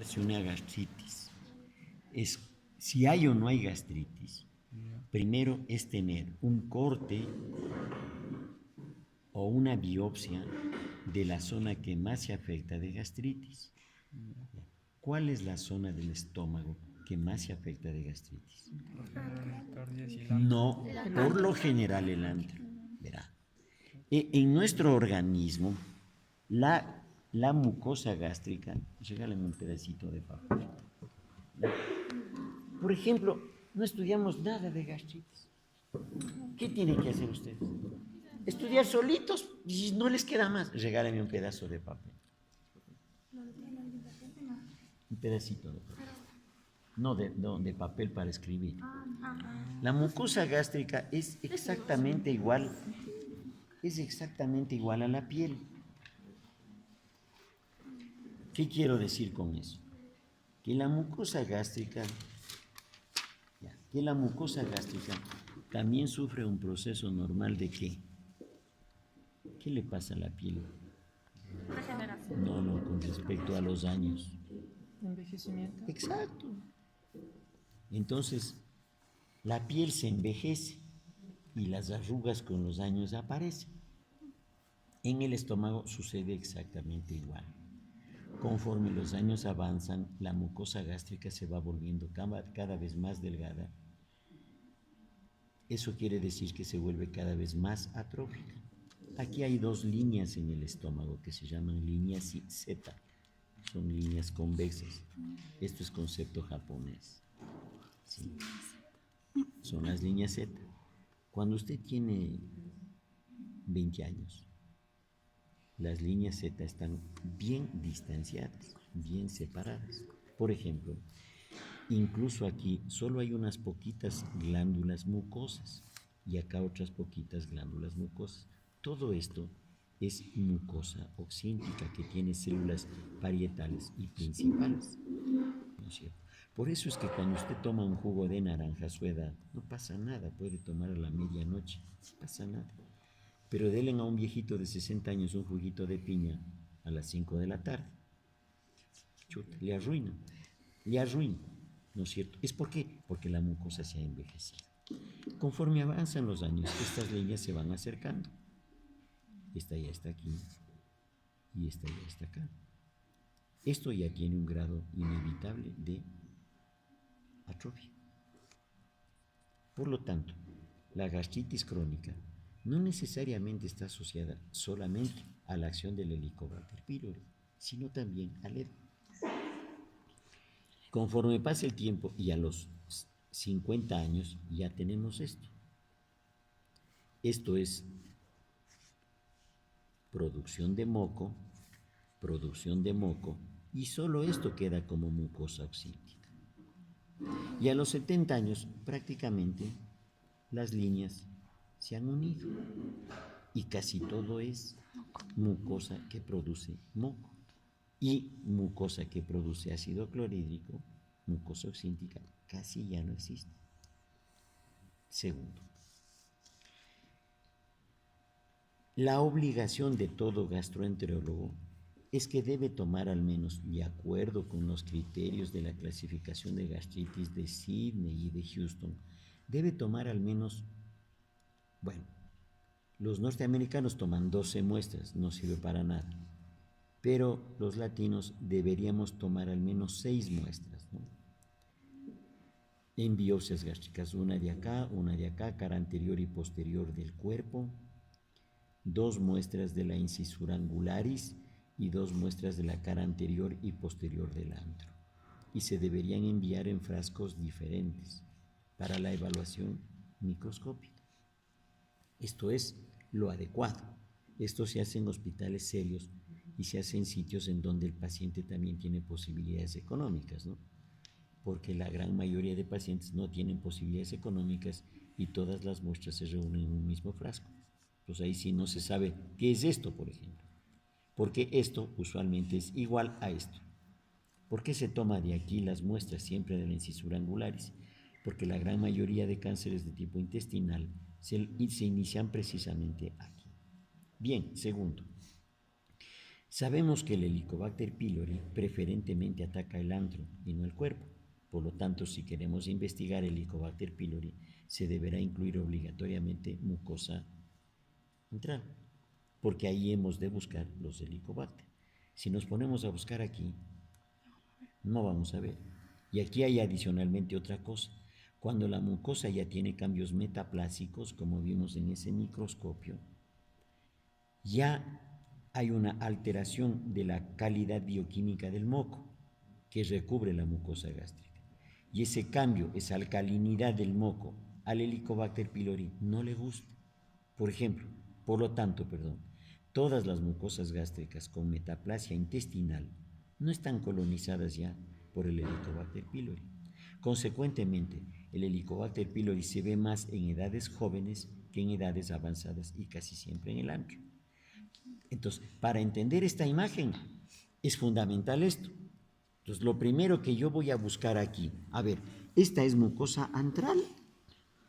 si una gastritis es, si hay o no hay gastritis, primero es tener un corte o una biopsia de la zona que más se afecta de gastritis. ¿Cuál es la zona del estómago que más se afecta de gastritis? No, por lo general el antro. Verá. En nuestro organismo, la mucosa gástrica, regálame un pedacito de papel. Por ejemplo, no estudiamos nada de gastritis. ¿Qué tienen que hacer ustedes? Estudiar solitos y no les queda más. Regálame un pedazo de papel. Un pedacito de papel. No, de papel para escribir. La mucosa gástrica es exactamente igual a la piel. ¿Qué quiero decir con eso? Que la mucosa gástrica también sufre un proceso normal de ¿qué? ¿Qué le pasa a la piel? Regeneración. No, con respecto a los años. Envejecimiento. Exacto. Entonces, la piel se envejece y las arrugas con los años aparecen. En el estómago sucede exactamente igual. Conforme los años avanzan, la mucosa gástrica se va volviendo cada vez más delgada. Eso quiere decir que se vuelve cada vez más atrófica. Aquí hay dos líneas en el estómago que se llaman líneas Z. Son líneas convexas. Esto es concepto japonés. Sí. Son las líneas Z. Cuando usted tiene 20 años, las líneas Z están bien distanciadas, bien separadas. Por ejemplo, incluso aquí solo hay unas poquitas glándulas mucosas y acá otras poquitas glándulas mucosas. Todo esto es mucosa oxíntica que tiene células parietales y principales, ¿no es cierto? Por eso es que cuando usted toma un jugo de naranja a su edad, no pasa nada, puede tomar a la medianoche, no pasa nada. Pero denle a un viejito de 60 años un juguito de piña a las 5 de la tarde. Chuta, le arruina, ¿no es cierto? ¿Es por qué? Porque la mucosa se ha envejecido. Conforme avanzan los años, estas líneas se van acercando. Esta ya está aquí y esta ya está acá. Esto ya tiene un grado inevitable de atrofia. Por lo tanto, la gastritis crónica no necesariamente está asociada solamente a la acción del Helicobacter pylori, sino también al EDO. Conforme pasa el tiempo y a los 50 años ya tenemos esto. Esto es producción de moco, y solo esto queda como mucosa oxíntica. Y a los 70 años prácticamente las líneas se han unido y casi todo es mucosa que produce moco. Y mucosa que produce ácido clorhídrico, mucosa oxíntica, casi ya no existe. Segundo, la obligación de todo gastroenterólogo es que debe tomar al menos, de acuerdo con los criterios de la clasificación de gastritis de Sydney y de Houston, debe tomar al menos, bueno, los norteamericanos toman 12 muestras, no sirve para nada, pero los latinos deberíamos tomar al menos 6 muestras, ¿no? En biopsias gástricas, una de acá, cara anterior y posterior del cuerpo, 2 muestras de la incisura angularis y 2 muestras de la cara anterior y posterior del antro. Y se deberían enviar en frascos diferentes para la evaluación microscópica. Esto es lo adecuado. Esto se hace en hospitales serios y se hace en sitios en donde el paciente también tiene posibilidades económicas, ¿no? Porque la gran mayoría de pacientes no tienen posibilidades económicas y todas las muestras se reúnen en un mismo frasco. Pues ahí sí no se sabe qué es esto, por ejemplo, porque esto usualmente es igual a esto. ¿Por qué se toma de aquí las muestras siempre de la incisura angularis? Porque la gran mayoría de cánceres de tipo intestinal se inician precisamente aquí. Bien, segundo, Sabemos que el Helicobacter pylori preferentemente ataca el antro y no el cuerpo. Por lo tanto, si queremos investigar el Helicobacter pylori, se deberá incluir obligatoriamente mucosa antral, porque ahí hemos de buscar los Helicobacter. Si nos ponemos a buscar aquí, no vamos a ver. Y aquí hay adicionalmente otra cosa. Cuando la mucosa ya tiene cambios metaplásicos, como vimos en ese microscopio, ya hay una alteración de la calidad bioquímica del moco que recubre la mucosa gástrica. Y ese cambio, esa alcalinidad del moco al Helicobacter pylori no le gusta. Por ejemplo, por lo tanto, todas las mucosas gástricas con metaplasia intestinal no están colonizadas ya por el Helicobacter pylori. Consecuentemente, el Helicobacter pylori se ve más en edades jóvenes que en edades avanzadas y casi siempre en el antro. Entonces, para entender esta imagen es fundamental esto. Entonces, lo primero que yo voy a buscar aquí, a ver, ¿esta es mucosa antral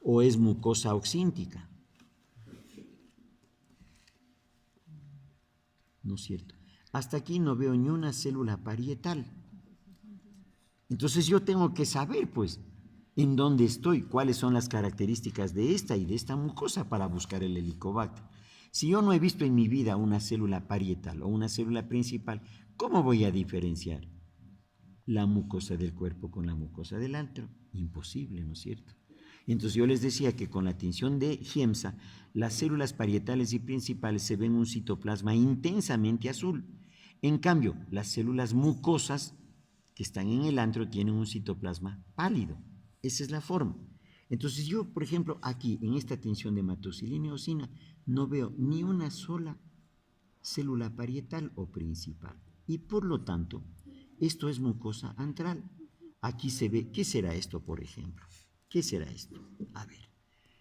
o es mucosa oxíntica? ¿No es cierto? Hasta aquí no veo ni una célula parietal. Entonces yo tengo que saber, pues, en dónde estoy, cuáles son las características de esta y de esta mucosa para buscar el Helicobacter. Si yo no he visto en mi vida una célula parietal o una célula principal, ¿cómo voy a diferenciar la mucosa del cuerpo con la mucosa del antro? Imposible, ¿no es cierto? Entonces yo les decía que con la tinción de Giemsa, las células parietales y principales se ven un citoplasma intensamente azul. En cambio, las células mucosas que están en el antro tienen un citoplasma pálido. Esa es la forma. Entonces yo, por ejemplo, aquí en esta tinción de hematocilina y eosina, no veo ni una sola célula parietal o principal. Y por lo tanto, esto es mucosa antral. Aquí se ve, ¿qué será esto, por ejemplo? ¿Qué será esto? A ver,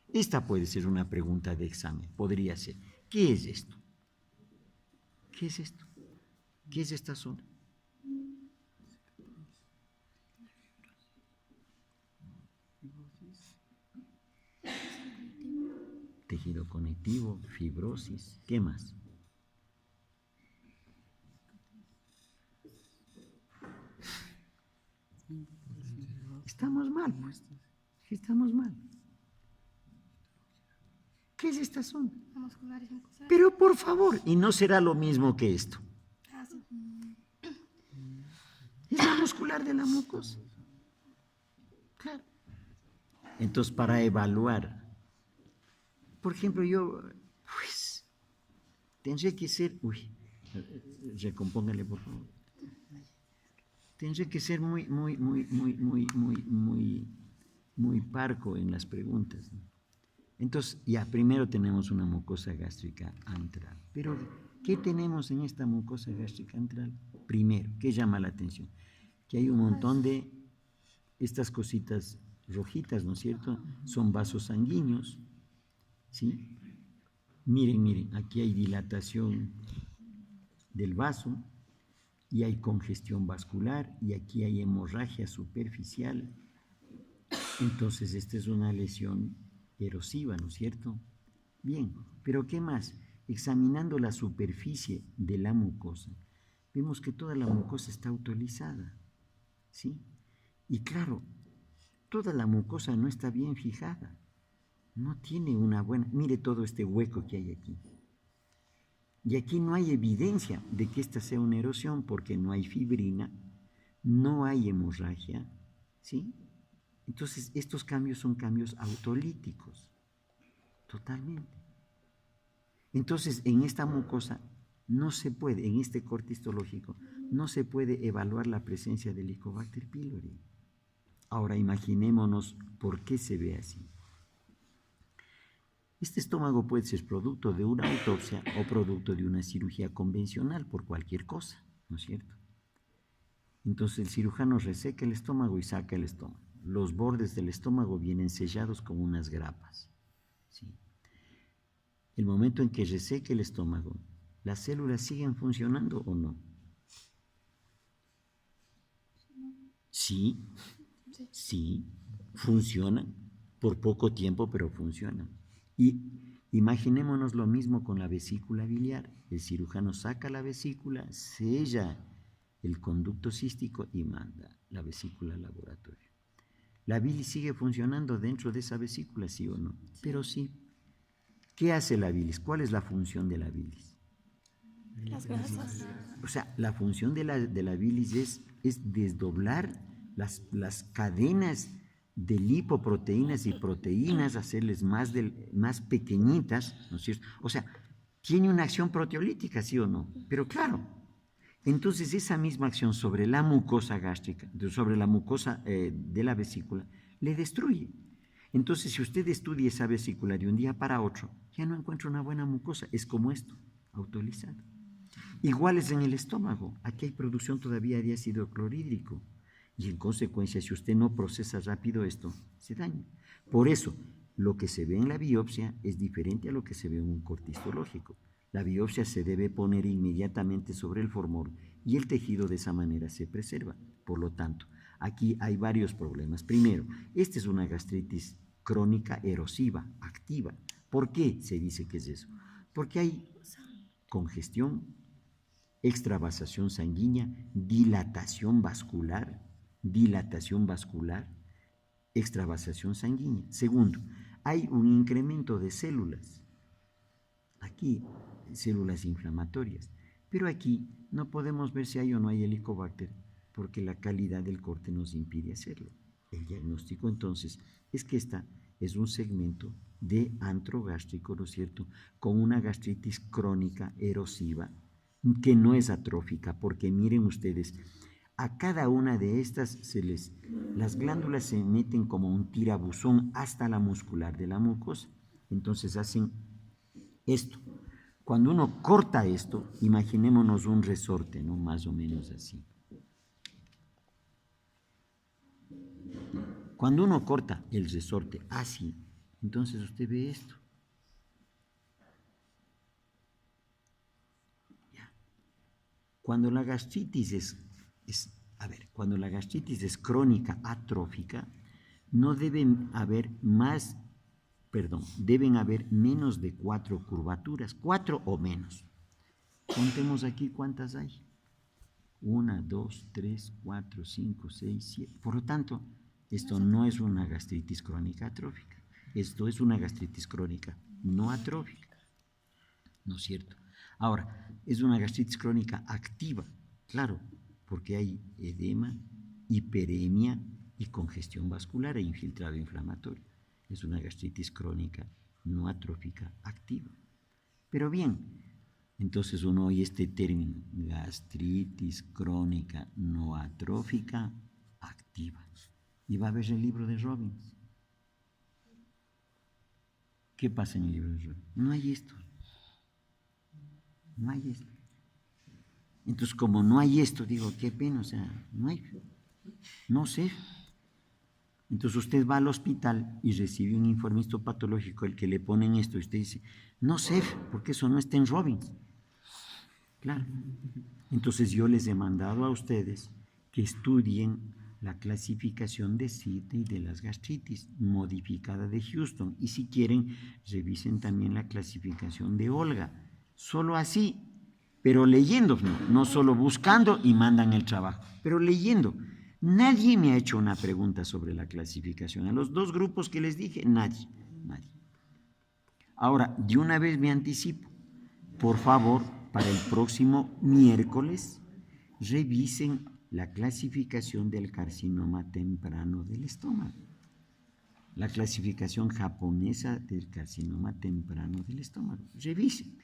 esta puede ser una pregunta de examen. Podría ser, ¿qué es esto? ¿Qué es esto? ¿Qué es esta zona? Tejido conectivo, fibrosis, ¿qué más? Estamos mal, pues. Estamos mal. ¿Qué es esta zona? Pero por favor, y no será lo mismo que esto. Es la muscular de la mucosa. Claro. Entonces, para evaluar, por ejemplo, yo, pues, tendré que ser, recompóngale por favor. Tendré que ser muy parco en las preguntas, ¿no? Entonces, ya primero tenemos una mucosa gástrica antral. Pero, ¿qué tenemos en esta mucosa gástrica antral? Primero, ¿qué llama la atención? Que hay un montón de estas cositas rojitas, ¿no es cierto? Son vasos sanguíneos, ¿sí? Miren, aquí hay dilatación del vaso y hay congestión vascular y aquí hay hemorragia superficial. Entonces, esta es una lesión erosiva, ¿no es cierto? Bien, pero ¿qué más? Examinando la superficie de la mucosa, vemos que toda la mucosa está autolizada, ¿sí? Y claro, toda la mucosa no está bien fijada, no tiene una buena... Mire todo este hueco que hay aquí. Y aquí no hay evidencia de que esta sea una erosión porque no hay fibrina, no hay hemorragia, ¿sí? Entonces, estos cambios son cambios autolíticos, totalmente. Entonces, en esta mucosa no se puede, en este corte histológico, no se puede evaluar la presencia del Helicobacter pylori. Ahora imaginémonos por qué se ve así. Este estómago puede ser producto de una autopsia o producto de una cirugía convencional por cualquier cosa, ¿no es cierto? Entonces el cirujano reseca el estómago y saca el estómago. Los bordes del estómago vienen sellados con unas grapas, ¿sí? El momento en que reseque el estómago, ¿las células siguen funcionando o no? Sí, funcionan por poco tiempo, pero funcionan. Y Imaginémonos lo mismo con la vesícula biliar. El cirujano saca la vesícula, sella el conducto cístico y manda la vesícula al laboratorio. La bilis sigue funcionando dentro de esa vesícula, ¿sí o no? Sí. Pero sí. ¿Qué hace la bilis? ¿Cuál es la función de la bilis? Las grasas. O sea, la función de la bilis es desdoblar las cadenas de lipoproteínas y proteínas, hacerles más pequeñitas, ¿no es cierto? O sea, tiene una acción proteolítica, ¿sí o no? Pero claro, entonces esa misma acción sobre la mucosa gástrica, sobre la mucosa de la vesícula, le destruye. Entonces, si usted estudia esa vesícula de un día para otro, ya no encuentra una buena mucosa, es como esto, autolizado. Igual es en el estómago, aquí hay producción todavía de ácido clorhídrico y en consecuencia si usted no procesa rápido esto, se daña. Por eso, lo que se ve en la biopsia es diferente a lo que se ve en un corte histológico. La biopsia se debe poner inmediatamente sobre el formol y el tejido de esa manera se preserva. Por lo tanto, aquí hay varios problemas. Primero, esta es una gastritis crónica erosiva, activa. ¿Por qué se dice que es eso? Porque hay congestión, extravasación sanguínea, dilatación vascular, extravasación sanguínea. Segundo, hay un incremento de células, aquí células inflamatorias, pero aquí no podemos ver si hay o no hay helicobacter porque la calidad del corte nos impide hacerlo. El diagnóstico entonces es que esta es un segmento de antro gástrico, ¿no es cierto?, con una gastritis crónica erosiva que no es atrófica, porque miren ustedes, a cada una de estas las glándulas se meten como un tirabuzón hasta la muscular de la mucosa. Entonces hacen esto. Cuando uno corta esto, imaginémonos un resorte, ¿no? Más o menos así. Cuando uno corta el resorte así, entonces usted ve esto. Cuando la gastritis cuando la gastritis es crónica atrófica, no deben haber deben haber menos de 4 curvaturas, 4 o menos. Contemos aquí cuántas hay. 1, 2, 3, 4, 5, 6, 7. Por lo tanto, esto no es una gastritis crónica atrófica. Esto es una gastritis crónica no atrófica. ¿No es cierto? Ahora, es una gastritis crónica activa, claro, porque hay edema, hiperemia y congestión vascular e infiltrado inflamatorio. Es una gastritis crónica no atrófica activa. Pero bien, entonces uno oye este término, gastritis crónica no atrófica activa. Y va a ver el libro de Robbins. ¿Qué pasa en el libro de Robbins? No hay esto. No hay esto. Entonces, como no hay esto, digo, qué pena, o sea, no hay. No sé. Entonces usted va al hospital y recibe un informe histopatológico, el que le ponen esto, y usted dice, no sé, porque eso no está en Robbins. Claro. Entonces yo les he mandado a ustedes que estudien la clasificación de SIDA y de las gastritis modificada de Houston. Y si quieren, revisen también la clasificación de Olga. Solo así, pero leyendo, no solo buscando y mandan el trabajo, pero leyendo. Nadie me ha hecho una pregunta sobre la clasificación. A los 2 grupos que les dije, nadie. Ahora, de una vez me anticipo. Por favor, para el próximo miércoles, revisen la clasificación del carcinoma temprano del estómago. La clasificación japonesa del carcinoma temprano del estómago. Revisen.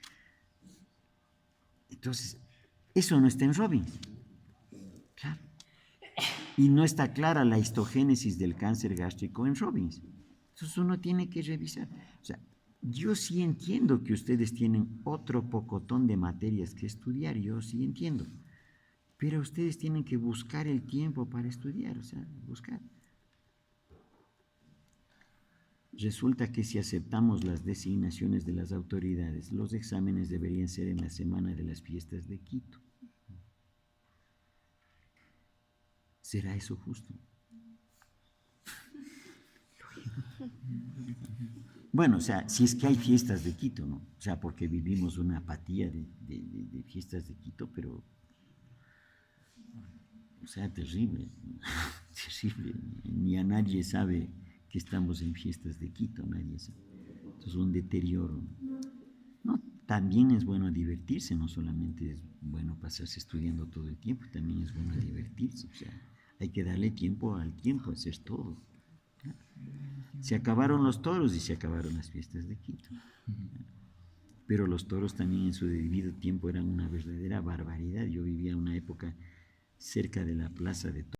Entonces, eso no está en Robbins. Claro. Y no está clara la histogénesis del cáncer gástrico en Robbins. Entonces uno tiene que revisar. O sea, yo sí entiendo que ustedes tienen otro pocotón de materias que estudiar, yo sí entiendo. Pero ustedes tienen que buscar el tiempo para estudiar, o sea, buscar. Resulta que si aceptamos las designaciones de las autoridades, los exámenes deberían ser en la semana de las fiestas de Quito. ¿Será eso justo? Bueno, o sea, si es que hay fiestas de Quito, ¿no? O sea, porque vivimos una apatía de fiestas de Quito, pero, o sea, terrible, terrible. Ni a nadie sabe que estamos en fiestas de Quito, nadie sabe. Entonces, un deterioro. No, también es bueno divertirse, no solamente es bueno pasarse estudiando todo el tiempo, también es bueno divertirse. O sea, hay que darle tiempo al tiempo, eso es todo. Se acabaron los toros y se acabaron las fiestas de Quito. Pero los toros también en su debido tiempo eran una verdadera barbaridad. Yo vivía una época cerca de la plaza de toros.